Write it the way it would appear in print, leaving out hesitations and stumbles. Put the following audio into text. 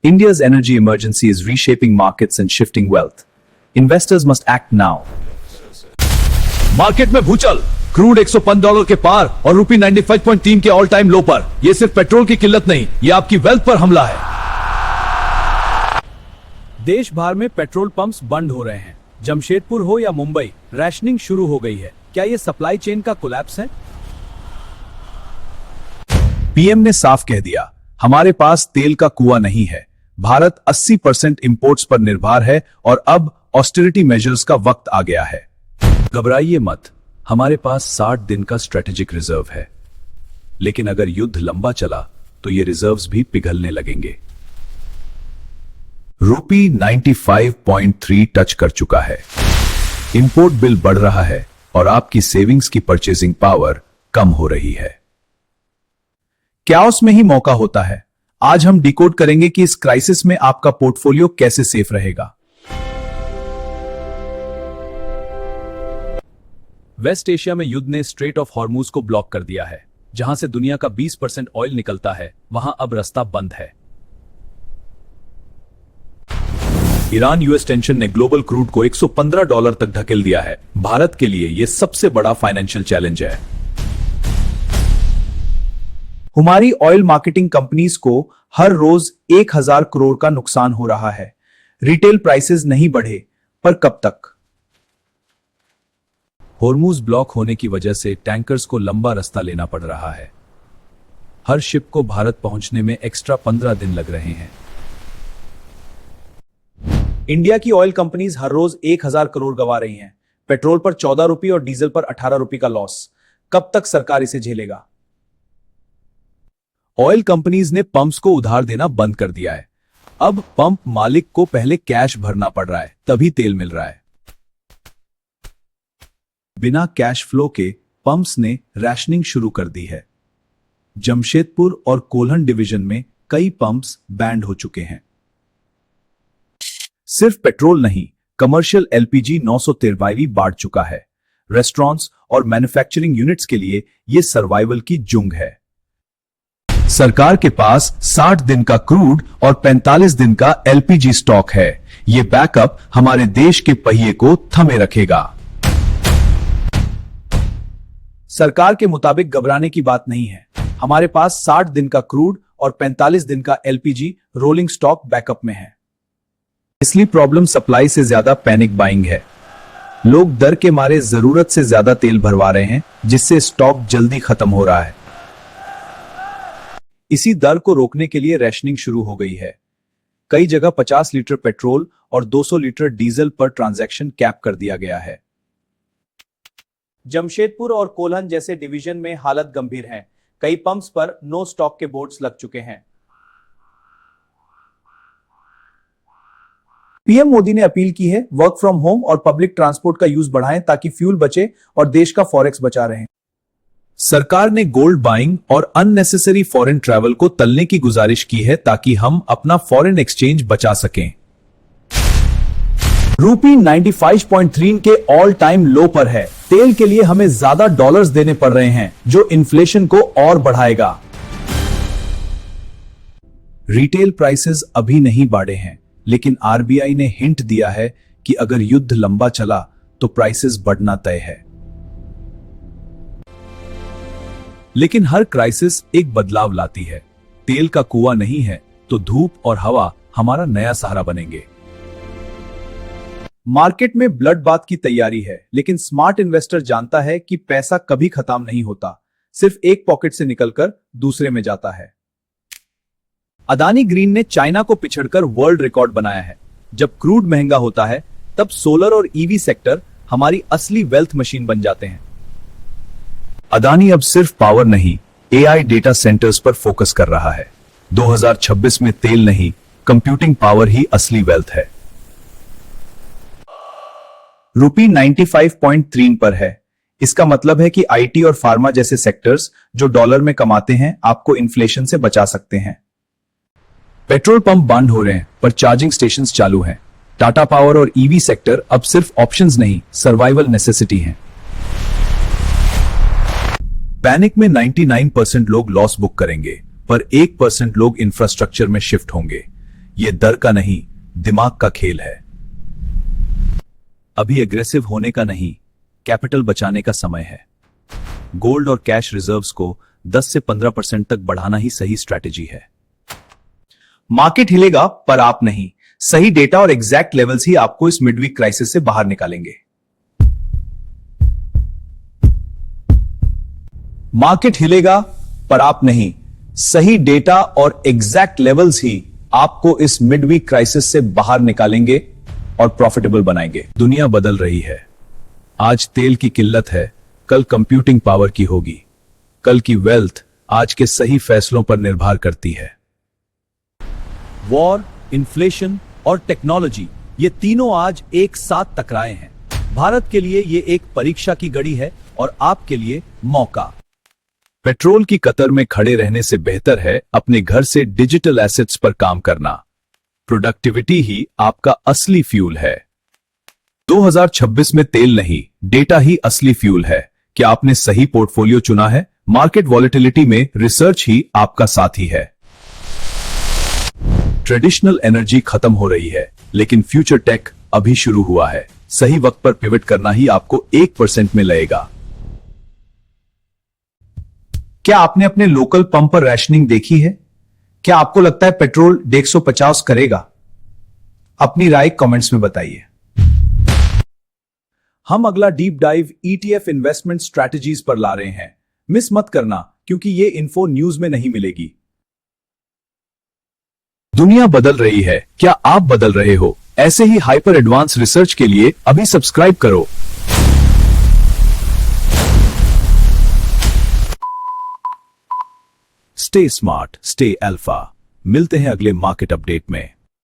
India's energy emergency is reshaping markets and shifting wealth. Investors must act now. Market में भूचाल, crude $105 के पार और रुपी 95.3 के ऑल टाइम लो पर। यह सिर्फ पेट्रोल की किल्लत नहीं, यह आपकी वेल्थ पर हमला है। देश भर में पेट्रोल पंप्स बंद हो रहे हैं। जमशेदपुर हो या मुंबई, रैशनिंग शुरू हो गई है। क्या यह सप्लाई चेन का कोलैप्स है? पीएम ने साफ कह दिया, हमारे पास तेल का कुआं नहीं है। भारत 80% इंपोर्ट्स पर निर्भर है और अब ऑस्टेरिटी मेजर्स का वक्त आ गया है। घबराइए मत, हमारे पास 60 दिन का स्ट्रेटेजिक रिजर्व है। लेकिन अगर युद्ध लंबा चला तो ये रिजर्व्स भी पिघलने लगेंगे। रुपी 95.3 टच कर चुका है। इंपोर्ट बिल बढ़ रहा है और आपकी सेविंग्स की परचेजिंग पावर कम हो रही है। क्याओस में ही मौका होता है। आज हम डिकोड करेंगे कि इस क्राइसिस में आपका पोर्टफोलियो कैसे सेफ रहेगा। वेस्ट एशिया में युद्ध ने स्ट्रेट ऑफ हॉर्मुज को ब्लॉक कर दिया है। जहां से दुनिया का 20% ऑयल निकलता है, वहां अब रास्ता बंद है। ईरान यूएस टेंशन ने ग्लोबल क्रूड को $115 तक धकेल दिया है। भारत के लिए यह सबसे बड़ा फाइनेंशियल चैलेंज है। हमारी ऑयल मार्केटिंग कंपनीज को हर रोज 1000 करोड़ का नुकसान हो रहा है। रिटेल प्राइसेस नहीं बढ़े, पर कब तक? हॉर्मुज ब्लॉक होने की वजह से टैंकर्स को लंबा रास्ता लेना पड़ रहा है। हर शिप को भारत पहुंचने में एक्स्ट्रा 15 दिन लग रहे हैं। इंडिया की ऑयल कंपनीज हर रोज 1000 करोड़ गंवा रही हैं। पेट्रोल पर 14 रुपये और डीजल पर 18 रुपये का लॉस। कब तक सरकार इसे झेलेगा? ऑयल कंपनीज ने पंप्स को उधार देना बंद कर दिया है। अब पंप मालिक को पहले कैश भरना पड़ रहा है, तभी तेल मिल रहा है। बिना कैश फ्लो के पंप्स ने रैशनिंग शुरू कर दी है। जमशेदपुर और कोल्हन डिवीजन में कई पंप्स बैंड हो चुके हैं। सिर्फ पेट्रोल नहीं, कमर्शियल एलपीजी 913वीं बाढ़ चुका है। रेस्टोरेंट्स और मैन्युफैक्चरिंग यूनिट्स के लिए यह सर्वाइवल की जुंग है। सरकार के पास 60 दिन का क्रूड और 45 दिन का एलपीजी स्टॉक है। यह बैकअप हमारे देश के पहिए को थमे रखेगा। सरकार के मुताबिक घबराने की बात नहीं है। हमारे पास 60 दिन का क्रूड और 45 दिन का एलपीजी रोलिंग स्टॉक बैकअप में है। इसलिए प्रॉब्लम सप्लाई से ज्यादा पैनिक बाइंग है। लोग डर के मारे जरूरत से ज्यादा तेल भरवा रहे हैं, जिससे स्टॉक जल्दी खत्म हो रहा है। इसी दर को रोकने के लिए रैशनिंग शुरू हो गई है। कई जगह 50 लीटर पेट्रोल और 200 लीटर डीजल पर ट्रांजैक्शन कैप कर दिया गया है। जमशेदपुर और कोल्हन जैसे डिवीजन में हालत गंभीर है। कई पंप्स पर नो स्टॉक के बोर्ड्स लग चुके हैं। पीएम मोदी ने अपील की है, वर्क फ्रॉम होम और पब्लिक ट्रांसपोर्ट का यूज बढ़ाएं ताकि फ्यूल बचे और देश का फॉरेक्स बचा रहे। सरकार ने गोल्ड बाइंग और अननेसेसरी फॉरेन ट्रैवल को तलने की गुजारिश की है ताकि हम अपना फॉरेन एक्सचेंज बचा सकें। रुपी 95.3 के ऑल टाइम लो पर है। तेल के लिए हमें ज्यादा डॉलर्स देने पड़ रहे हैं, जो इन्फ्लेशन को और बढ़ाएगा। रिटेल प्राइसेस अभी नहीं बढ़े हैं, लेकिन आरबीआई ने हिंट दिया है कि अगर युद्ध लंबा चला तो प्राइसेस बढ़ना तय है। लेकिन हर क्राइसिस एक बदलाव लाती है। तेल का कुआं नहीं है तो धूप और हवा हमारा नया सहारा बनेंगे। मार्केट में ब्लड बाथ की तैयारी है, लेकिन स्मार्ट इन्वेस्टर जानता है कि पैसा कभी खत्म नहीं होता, सिर्फ एक पॉकेट से निकलकर दूसरे में जाता है। अदानी ग्रीन ने चाइना को पिछड़कर वर्ल्ड रिकॉर्ड बनाया है। जब क्रूड महंगा होता है, तब सोलर और ईवी सेक्टर हमारी असली वेल्थ मशीन बन जाते हैं। अदानी अब सिर्फ पावर नहीं, एआई डेटा सेंटर्स पर फोकस कर रहा है। 2026 में तेल नहीं, कंप्यूटिंग पावर ही असली वेल्थ है। रुपी 95.3 पर है। इसका मतलब है कि आईटी और फार्मा जैसे सेक्टर्स जो डॉलर में कमाते हैं, आपको इन्फ्लेशन से बचा सकते हैं। पेट्रोल पंप बंद हो रहे हैं, पर चार्जिंग स्टेशंस चालू हैं। टाटा पावर और ईवी सेक्टर अब सिर्फ ऑप्शंस नहीं, सर्वाइवल नेसेसिटी हैं। पैनिक में 99% लोग लॉस बुक करेंगे, पर 1% लोग इंफ्रास्ट्रक्चर में शिफ्ट होंगे। ये दर का नहीं, दिमाग का खेल है। अभी एग्रेसिव होने का नहीं, कैपिटल बचाने का समय है। गोल्ड और कैश रिजर्व्स को 10 से 15% तक बढ़ाना ही सही स्ट्रैटेजी है। मार्केट हिलेगा पर आप नहीं। सही डेटा और एग्जैक्ट लेवल्स ही आपको इस मिडवीक क्राइसिस से बाहर निकालेंगे। मार्केट हिलेगा पर आप नहीं। सही डेटा और एग्जैक्ट लेवल्स ही आपको इस मिडवीक क्राइसिस से बाहर निकालेंगे और प्रॉफिटेबल बनाएंगे। दुनिया बदल रही है। आज तेल की किल्लत है, कल कंप्यूटिंग पावर की होगी। कल की वेल्थ आज के सही फैसलों पर निर्भर करती है। वॉर, इन्फ्लेशन और टेक्नोलॉजी, ये तीनों आज एक साथ टकराए हैं। भारत के लिए ये एक परीक्षा की घड़ी है और आपके लिए मौका। पेट्रोल की कतर में खड़े रहने से बेहतर है अपने घर से डिजिटल एसेट्स पर काम करना। प्रोडक्टिविटी ही आपका असली फ्यूल है। 2026 में तेल नहीं, डेटा ही असली फ्यूल है। क्या आपने सही पोर्टफोलियो चुना है? मार्केट वॉलेटिलिटी में रिसर्च ही आपका साथी है। ट्रेडिशनल एनर्जी खत्म हो रही है, लेकिन फ्यूचर टेक अभी शुरू हुआ है। सही वक्त पर पिवट करना ही आपको 1% में लगेगा। क्या आपने अपने लोकल पंप पर रैशनिंग देखी है? क्या आपको लगता है पेट्रोल 150 करेगा? अपनी राय कमेंट्स में बताइए। हम अगला deep dive ETF investment strategies पर ला रहे हैं। मिस मत करना, क्योंकि ये इन्फो न्यूज में नहीं मिलेगी। दुनिया बदल रही है, क्या आप बदल रहे हो? ऐसे ही हाइपर एडवांस रिसर्च के लिए अभी सब्सक्राइब करो। Stay smart, stay alpha. मिलते हैं अगले मार्केट अपडेट में।